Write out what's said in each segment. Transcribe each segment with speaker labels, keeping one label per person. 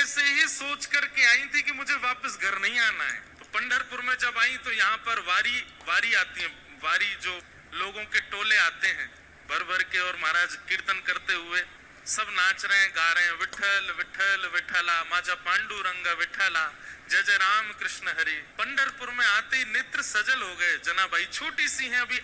Speaker 1: से ही सोच करके आई थी कि मुझे वापस घर नहीं आना है। तो पंढरपुर में जब आई तो यहाँ पर वारी आती है, वारी जो लोगों के टोले आते हैं भर भर के, और महाराज कीर्तन करते हुए सब नाच रहे हैं, गा रहे हैं, विठल विठल विठला माजा पांडुरंग विठला, जय जय राम कृष्ण हरि। पंढरपुर में आते ही नेत्र सजल हो गए। जनाबाई छोटी सी हैं, अभी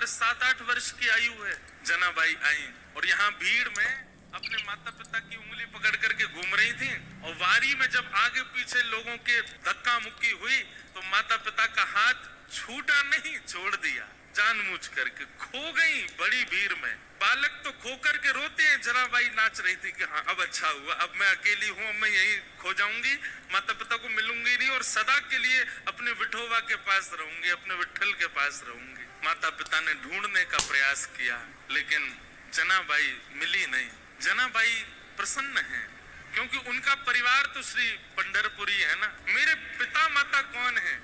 Speaker 1: 7-8 वर्ष की आयु है। जनाबाई आई और यहाँ भीड़ में अपने माता पिता की उंगली पकड़ करके घूम रही थी, और वारी में जब आगे पीछे लोगों के धक्का मुक्की हुई तो माता पिता का हाथ छूटा नहीं, छोड़ दिया जानबूझ करके, खो गई बड़ी भीड़ में। बालक तो खो करके रोते हैं। जनाबाई नाच रही थी कि हाँ अब अच्छा हुआ, अब मैं अकेली हूँ, अब मैं यही खो जाऊंगी, माता पिता को मिलूंगी नहीं, और सदा के लिए अपने विठोबा के पास रहूंगी, अपने विठल के पास रहूंगी। माता पिता ने ढूंढने का प्रयास किया लेकिन जनाबाई मिली नहीं। जनाबाई प्रसन्न हैं क्योंकि उनका परिवार तो श्री पंढरपुरी है ना। मेरे पिता माता कौन है?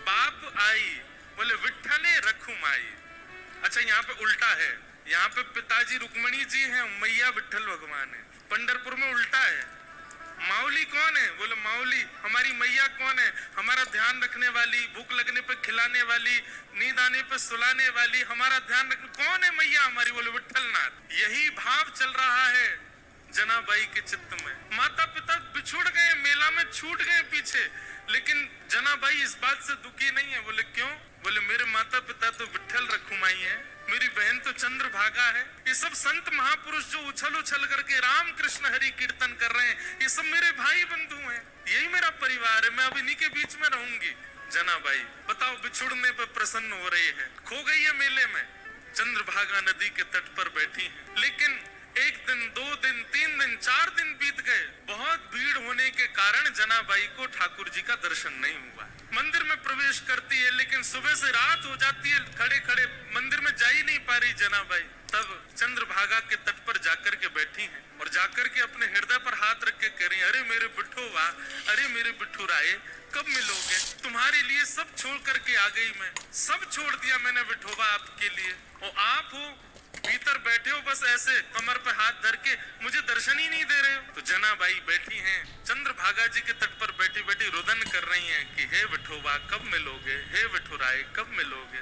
Speaker 1: बाप आई बोले विठ्ठले रखुमाई। अच्छा यहाँ पे उल्टा है, यहाँ पे पिताजी रुक्मणी जी हैं, मैया विठ्ठल भगवान है। पंढरपुर में उल्टा है। माउली कौन है? बोले माउली हमारी मैया कौन है? हमारा ध्यान रखने वाली, भूख लगने पे खिलाने वाली, नींद आने पे सुलाने वाली, हमारा ध्यान रखने कौन है मैया हमारी? बोले विठ्ठलनाथ। यही भाव चल रहा है जनाबाई के चित्त में। माता पिता बिछुड़ गए, मेला में छूट गए पीछे, लेकिन जनाबाई इस बात से दुखी नहीं है। बोले क्यों? बोले मेरे माता पिता तो विठ्ठल रखुमाई है, मेरी बहन तो चंद्रभागा है। ये सब संत महापुरुष जो उछल उछल करके राम कृष्ण हरि कीर्तन कर रहे हैं, ये सब मेरे भाई बंधु हैं, यही मेरा परिवार है, मैं अब इन्हीं के बीच में रहूंगी। जनाबाई बताओ बिछुड़ने पर प्रसन्न हो रही है, खो गई है मेले में, चंद्रभागा नदी के तट पर बैठी है। लेकिन 1 दिन 2 दिन 3 दिन 4 दिन बीत गए। बहुत भीड़ होने के कारण जनाबाई को ठाकुर जी का दर्शन नहीं हुआ। मंदिर में प्रवेश करती है लेकिन सुबह से रात हो जाती है, खड़े खड़े मंदिर में जा ही नहीं पा रही जनाबाई। तब चंद्रभागा के तट पर जाकर के बैठी हैं और जाकर के अपने हृदय पर हाथ रख के कह रही हैं, अरे मेरे बिट्ठूवा, अरे मेरे बिट्ठू राय, कब मिलोगे? तुम्हारे लिए सब छोड़ करके आ गई मैं, सब छोड़ दिया मैंने विठोबा आपके लिए, और आप हो भीतर बैठे हो बस ऐसे कमर पे हाथ धर के, मुझे दर्शन ही नहीं दे रहे हो। तो जनाबाई बैठी हैं, चंद्रभागा जी के तट पर बैठी बैठी रुदन कर रही हैं कि हे विठोबा कब मिलोगे, हे विठुराय कब मिलोगे।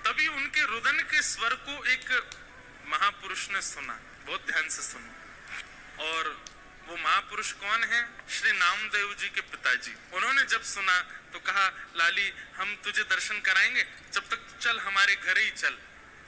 Speaker 1: तभी उनके रुदन के स्वर को एक महापुरुष ने सुना। बहुत ध्यान से सुनो। और वो महापुरुष कौन है? श्री नामदेव जी के पिताजी। उन्होंने जब सुना तो कहा, लाली हम तुझे दर्शन कराएंगे, जब तक चल हमारे घर ही चल,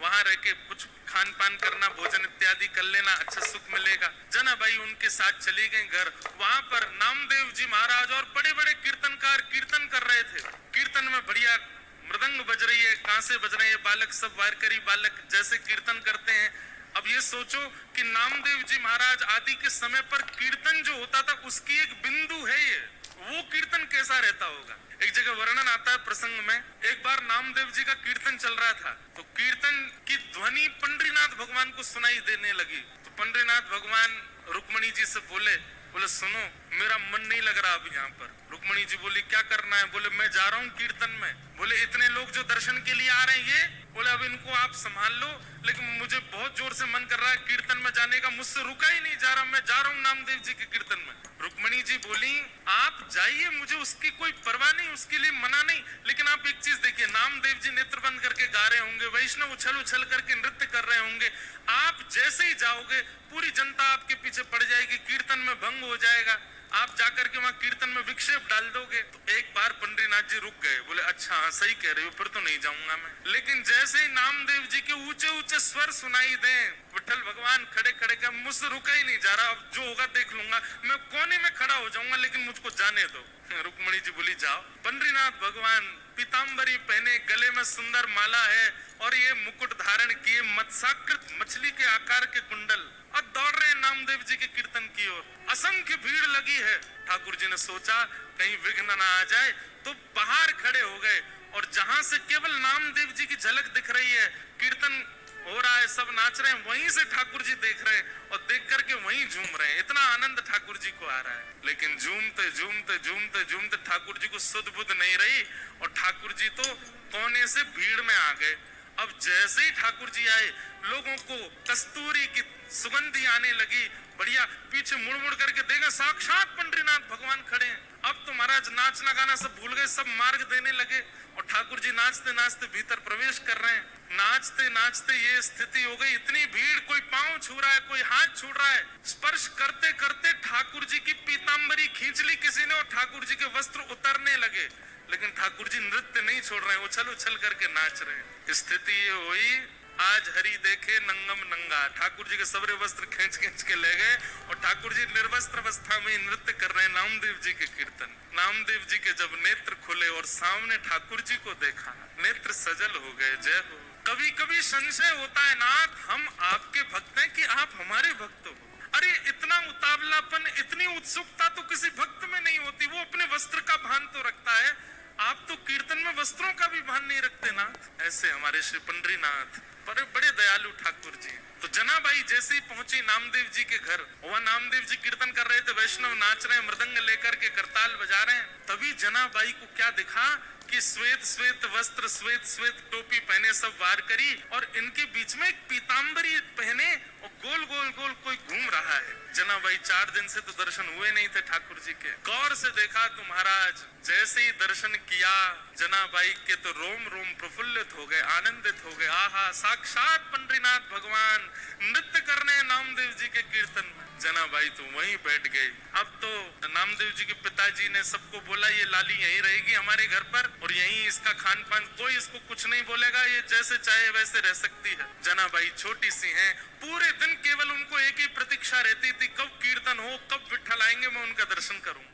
Speaker 1: वहां रह के कुछ खान पान करना, भोजन इत्यादि कर लेना, अच्छा सुख मिलेगा। जनाबाई उनके साथ चली गई घर। वहां पर नामदेव जी महाराज और बड़े बड़े कीर्तनकार कीर्तन कर रहे थे। कीर्तन में बढ़िया मृदंग बज रही है, कांसे बज रहे हैं, बालक सब वारकरी बालक जैसे कीर्तन करते हैं। अब ये सोचो कि नामदेव जी महाराज आदि के समय पर कीर्तन जो होता था उसकी एक बिंदु है ये, वो कीर्तन कैसा रहता होगा। एक जगह वर्णन आता है प्रसंग में, एक बार नामदेव जी का कीर्तन चल रहा था तो कीर्तन की ध्वनि पंडरीनाथ भगवान को सुनाई देने लगी। तो पंडरीनाथ भगवान रुक्मणी जी से बोले सुनो मेरा मन नहीं लग रहा अब यहाँ पर। रुक्मणी जी बोली क्या करना है? बोले मैं जा रहा हूँ कीर्तन में। बोले इतने लोग जो दर्शन के लिए आ रहे हैं ये? बोले अब इनको आप संभाल लो, लेकिन मुझे बहुत जोर से मन कर रहा है कीर्तन में जाने का, मुझसे रुका ही नहीं जा रहा, मैं जा रहा हूँ नामदेव जी के कीर्तन में। रुक्मणी जी बोली आप जाइए, मुझे उसकी कोई परवाह नहीं, उसके लिए मना नहीं, लेकिन आप एक चीज देखिए, नामदेव जी नेत्र बंद करके गा रहे होंगे, वैष्णव उछल उछल करके नृत्य कर रहे होंगे, आप जैसे ही जाओगे पूरी जनता आपके पीछे पड़ जाएगी, कीर्तन में भंग हो जाएगा, आप जाकर के वहां कीर्तन में विक्षेप डाल दोगे। तो एक बार पंडरीनाथ जी रुक गए, बोले अच्छा हाँ सही कह रहे हो, फिर तो नहीं जाऊंगा मैं। लेकिन जैसे ही नामदेव जी के ऊंचे ऊंचे स्वर सुनाई दे, विठ्ठल भगवान खड़े खड़े का, मुझसे रुका ही नहीं जा रहा, अब जो होगा देख लूंगा, मैं कोने में खड़ा हो जाऊंगा, लेकिन मुझको जाने दो। रुक्मणी जी बोली जाओ। पंडरीनाथ भगवान पीताम्बरी पहने, गले में सुंदर माला है और ये मुकुट धारण किए, मत्स्याकृत मछली के आकार के कुंडल, और दौड़ रहे नामदेव जी के कीर्तन की ओर। असंख्य भीड़ लगी है। ठाकुर जी ने सोचा कहीं विघ्न ना आ जाए, तो बाहर खड़े हो गए, और जहां से केवल नामदेव जी की झलक दिख रही है, कीर्तन हो रहा है, सब नाच रहे हैं, वहीं से ठाकुर जी देख रहे हैं और देख करके वहीं झूम रहे हैं। इतना आनंद ठाकुर जी को आ रहा है। लेकिन झूमते झूमते झूमते झूमते ठाकुर जी को सुध बुध नहीं रही, और ठाकुर जी तो कोने से भीड़ में आ गए। अब जैसे ही ठाकुर जी आए, लोगों को कस्तूरी की सुगंधी आने लगी, बढ़िया, पीछे मुड़ मुड़ करके देखा साक्षात पंडरीनाथ पंडरीनाथ भगवान खड़े हैं। अब तो महाराज नाचना गाना सब भूल गए, सब मार्ग देने लगे और ठाकुर जी नाचते नाचते भीतर प्रवेश कर रहे हैं। नाचते नाचते ये स्थिति हो गई, इतनी भीड़, कोई पांव छू रहा है, कोई हाथ छू रहा है। स्पर्श करते करते ठाकुर जी की पीतांबरी खींच ली किसी ने और ठाकुर जी के वस्त्र उतरने लगे, लेकिन ठाकुर जी नृत्य नहीं छोड़ रहे हैं, उछल उछल करके नाच रहे हैं। स्थिति ये हुई, आज हरि देखे नंगम नंगा, ठाकुर जी के सबरे वस्त्र खींच खींच के ले गए और ठाकुर जी निर्वस्त्र अवस्था में नृत्य कर रहे हैं नामदेव जी के कीर्तन। नामदेव जी के जब नेत्र खुले और सामने ठाकुर जी को देखा, नेत्र सजल हो गए। जय हो। कभी कभी संशय होता है नाथ, हम आपके भक्त हैं कि आप हमारे भक्त हो। अरे इतना उतावलापन, इतनी उत्सुकता तो किसी भक्त में नहीं होती। वो अपने वस्त्र का भान तो रखता है, आप तो कीर्तन में वस्त्रों का भी भान नहीं रखते नाथ। ऐसे हमारे श्री पंडरीनाथ बड़े दयालु ठाकुर जी। तो जनाबाई जैसे ही पहुंची नामदेव जी के घर, वह नामदेव जी कीर्तन कर रहे थे, वैष्णव नाच रहे हैं, मृदंग लेकर के करताल बजा रहे हैं। तभी जनाबाई को क्या दिखा कि श्वेत श्वेत वस्त्र, श्वेत श्वेत टोपी पहने सब वारकरी, और इनके बीच में एक पीतांबरी पहने और गोल गोल गोल कोई घूम रहा है। जनाबाई 4 दिन से तो दर्शन हुए नहीं थे ठाकुर जी के। गौर से देखा तो महाराज जैसे ही दर्शन किया, जनाबाई के तो रोम रोम प्रफुल्लित हो गए, आनंदित हो गए। आहा, साक्षात पंडरीनाथ भगवान नृत्य करने हैं नामदेव जी के कीर्तन में। जनाबाई तो वहीं बैठ गई। अब तो नामदेव जी के पिताजी ने सबको बोला ये लाली यहीं रहेगी हमारे घर पर और यहीं इसका खान पान, कोई इसको कुछ नहीं बोलेगा, ये जैसे चाहे वैसे रह सकती है। जनाबाई छोटी सी हैं, पूरे दिन केवल उनको एक ही प्रतीक्षा रहती थी, कब कीर्तन हो, कब विट्ठल आएंगे, मैं उनका दर्शन करूंगी।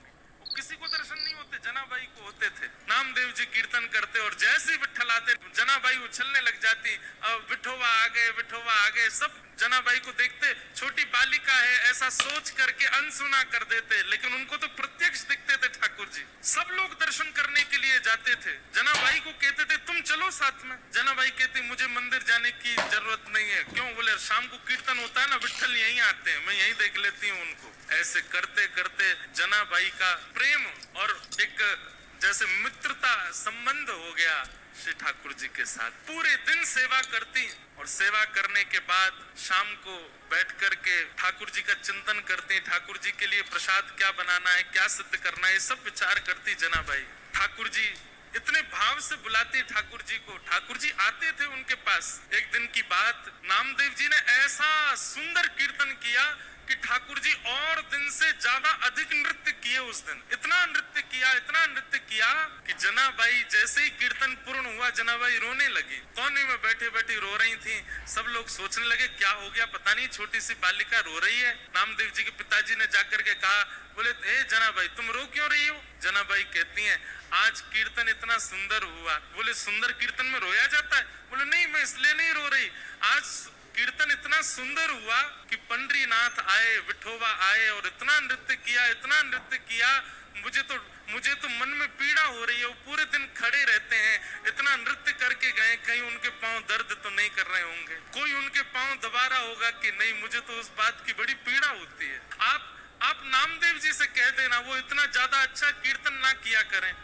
Speaker 1: किसी को दर्शन नहीं होते, जनाबाई को होते थे। नामदेव जी कीर्तन करते और जैसे विट्ठल आते जनाबाई उछलने लग जाती। अब विठोबा आ गए, विठोबा आ गए, सब जनाबाई को देखते, छोटी बालिका है ऐसा सोच करके अनसुना कर देते, लेकिन उनको तो प्रत्यक्ष दिखते थे ठाकुर जी। सब लोग दर्शन करने के लिए जाते थे, जनाबाई को कहते थे तुम चलो साथ में। जनाबाई कहती मुझे मंदिर जाने की जरूरत नहीं है। क्यों? बोले शाम को कीर्तन होता है ना, विट्ठल यहीं आते हैं, मैं यहीं देख लेती हूँ उनको। ऐसे करते करते जनाबाई का प्रेम और एक जैसे मित्रता संबंध हो गया श्री ठाकुर जी के साथ। पूरे दिन सेवा करती और सेवा करने के बाद शाम को बैठ करके ठाकुर जी का चिंतन करती। ठाकुर जी के लिए प्रसाद क्या बनाना है, क्या सिद्ध करना है, सब विचार करती जनाबाई। ठाकुर जी इतने भाव से बुलाते ठाकुर जी को, ठाकुर जी आते थे उनके पास। एक दिन की बात, नामदेव जी ने ऐसा सुंदर कीर्तन किया कि ठाकुर जी और दिन से ज्यादा अधिक नृत्य किए उस दिन। इतना नृत्य किया कि जनाबाई जैसे ही कीर्तन पूर्ण हुआ, जनाबाई रोने लगी। कोने में बैठे बैठे रो रही थी। सब लोग सोचने लगे क्या हो गया, पता नहीं छोटी सी बालिका रो रही है। नामदेव जी के पिताजी ने जाकर के कहा, बोले ए जनाबाई तुम रो क्यों रही हो? जनाबाई कहती हैं आज कीर्तन इतना सुंदर हुआ। बोले सुंदर कीर्तन में रोया जाता है? बोले नहीं, मैं इसलिए नहीं रो रही, आज कीर्तन इतना सुंदर हुआ कि पंडरीनाथ आए, विठोबा आए और इतना नृत्य किया, मुझे तो मन में पीड़ा हो रही है। वो पूरे दिन खड़े रहते हैं, इतना नृत्य करके गए, कहीं उनके पांव दर्द तो नहीं कर रहे होंगे, कोई उनके पांव दबा रहा होगा कि नहीं, मुझे तो उस बात की बड़ी पीड़ा होती है। आप नामदेव जी से कह देना वो इतना ज्यादा अच्छा कीर्तन ना किया करें,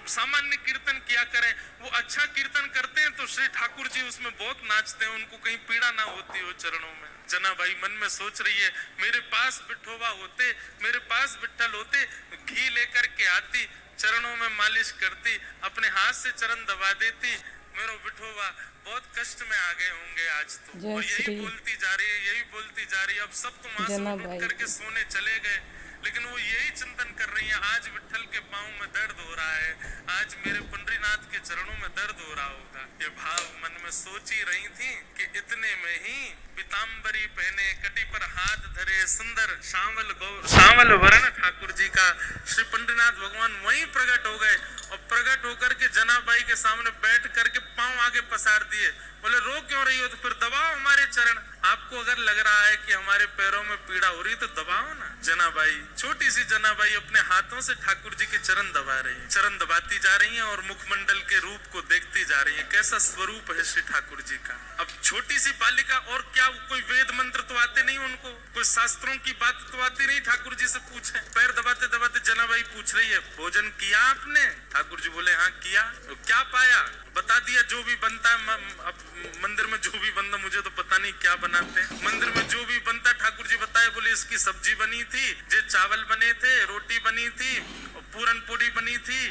Speaker 1: सामान्य कीर्तन किया करें। वो अच्छा कीर्तन करते हैं तो श्री ठाकुर जी उसमें बहुत नाचते हैं, उनको कहीं पीड़ा ना होती हो चरणों में। जनाबाई मन में सोच रही है मेरे पास विठोबा होते, मेरे पास विट्ठल होते, घी लेकर के आती, चरणों में मालिश करती, अपने हाथ से चरण दबा देती, मेरा विठोबा बहुत कष्ट में आ गए होंगे आज तो। और यही बोलती जा रही है, अब सब तो मां से उठ करके सोने चले गए, लेकिन वो यही चिंतन कर रही है आज विट्ठल के पांव में दर्द हो रहा है, आज मेरे पंडरीनाथ के चरणों में दर्द हो रहा होगा। ये भाव मन में सोच ही रही थी कि इतने में ही पीतांबरी पहने, कटी पर हाथ धरे, सुंदर श्यामल वर्ण ठाकुर जी का श्री पंडरीनाथ भगवान वहीं प्रकट हो गए और प्रकट होकर के जनाबाई के सामने बैठ करके पांव आगे पसार दिए। बोले रो क्यों रही हो? तो फिर दबाओ हमारे चरण। आपको अगर लग रहा है कि हमारे पैरों में पीड़ा हो रही है तो दबाओ ना। जनाबाई, छोटी सी जनाबाई अपने हाथों से ठाकुर जी के चरण दबा रही है, चरण दबाती जा रही है और मुखमंडल के रूप को देखती जा रही है, कैसा स्वरूप है श्री ठाकुर जी का। अब छोटी सी बालिका, और क्या कोई वेद मंत्र तो आते नहीं उनको, कोई शास्त्रों की बात तो आती नहीं, ठाकुर जी से पूछे। पैर दबाते दबाते जनाबाई पूछ रही है भोजन किया आपने? ठाकुर जी बोले हाँ किया। तो क्या पाया? बता दिया जो भी बनता है, अब मंदिर में जो भी बनता, मुझे तो पता नहीं क्या बनाते हैं, मंदिर में जो भी बनता ठाकुर जी बताए। बोले इसकी सब्जी बनी थी, जे चावल बने थे, रोटी बनी थी, और पूरन पोली बनी थी,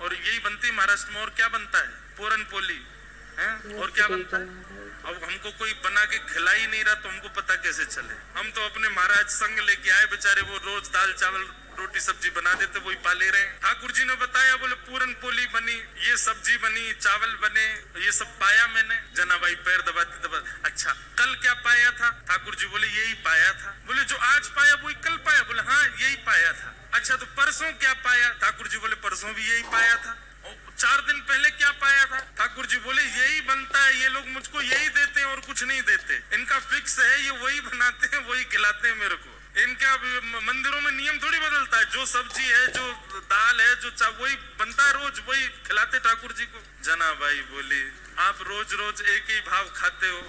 Speaker 1: और यही बनती महाराष्ट्र में। और क्या बनता है? पूरन पोली है। और क्या बनता है? अब हमको कोई बना के खिला ही नहीं रहा तो हमको पता कैसे चले? हम तो अपने महाराज संग लेके आए, बेचारे वो रोज दाल चावल रोटी सब्जी बना देते, वही पाले रहे। ठाकुर जी ने बताया, बोले पूरन पोली बनी, ये सब्जी बनी, चावल बने, ये सब पाया मैंने। जना भाई पैर दबाते दबाते, अच्छा कल क्या पाया था? ठाकुर जी बोले यही पाया था। बोले जो आज पाया वही कल पाया? बोले हाँ यही पाया था। अच्छा तो परसों क्या पाया? ठाकुर जी बोले परसों भी यही पाया था। 4 दिन पहले क्या पाया था? ठाकुर जी बोले यही बनता है, ये लोग मुझको यही देते हैं और कुछ नहीं देते, इनका फिक्स है, ये वही बनाते हैं वही खिलाते हैं मेरे को। इनका मंदिरों में नियम थोड़ी बदलता है, जो सब्जी है, जो दाल है, जो वही बनता है, रोज वही खिलाते ठाकुर जी को। जना भाई बोली आप रोज रोज एक ही भाव खाते हो,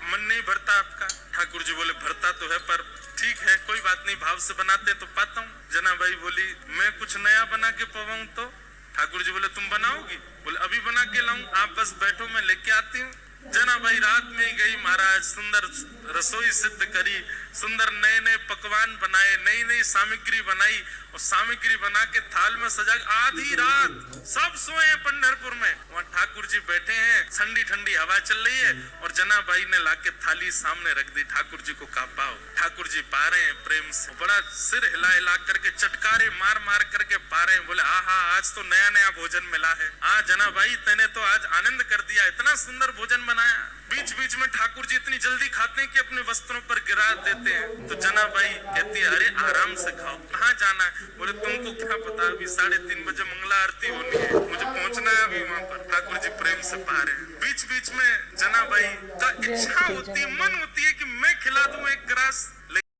Speaker 1: मन नहीं भरता आपका? ठाकुर जी बोले भरता तो है, पर ठीक है कोई बात नहीं, भाव से बनाते तो पाता हूँ। जना भाई बोली मैं कुछ नया बना के पवाऊं तो? ठाकुर जी बोले तुम बनाओगी? बोले अभी बना के लाऊं, आप बस बैठो मैं लेके आती हूँ। जना भाई रात में ही गई, महाराज सुंदर रसोई सिद्ध करी, सुंदर नए नए पकवान बनाए, नई नई सामग्री बनाई, और सामग्री बना के थाल में सजा। आधी रात सब सोए हैं पंढरपुर में, वहाँ ठाकुर जी बैठे हैं, ठंडी ठंडी हवा चल रही है, और जना भाई ने लाके थाली सामने रख दी। ठाकुर जी को कहा पाओ। ठाकुर जी पा रहे हैं प्रेम से, बड़ा सिर हिला हिला करके, चटकारे मार मार करके पा रहे हैं। बोले आहा आज तो नया नया भोजन मिला है। जना भाई तेने तो आज आनंद कर दिया, इतना सुंदर भोजन बनाया। बीच बीच में ठाकुर जी इतनी जल्दी खाते हैं कि अपने वस्त्रों पर गिरा देते हैं। तो जना भाई कहती है अरे आराम से खाओ, कहाँ जाना है? बोले तुमको क्या पता, अभी 3:30 बजे मंगला आरती होनी है, मुझे पहुंचना है अभी वहाँ पर। ठाकुर जी प्रेम से पा रहे हैं। बीच बीच में जना भाई का इच्छा होती है, मन होती है कि मैं खिला दूं एक ग्रास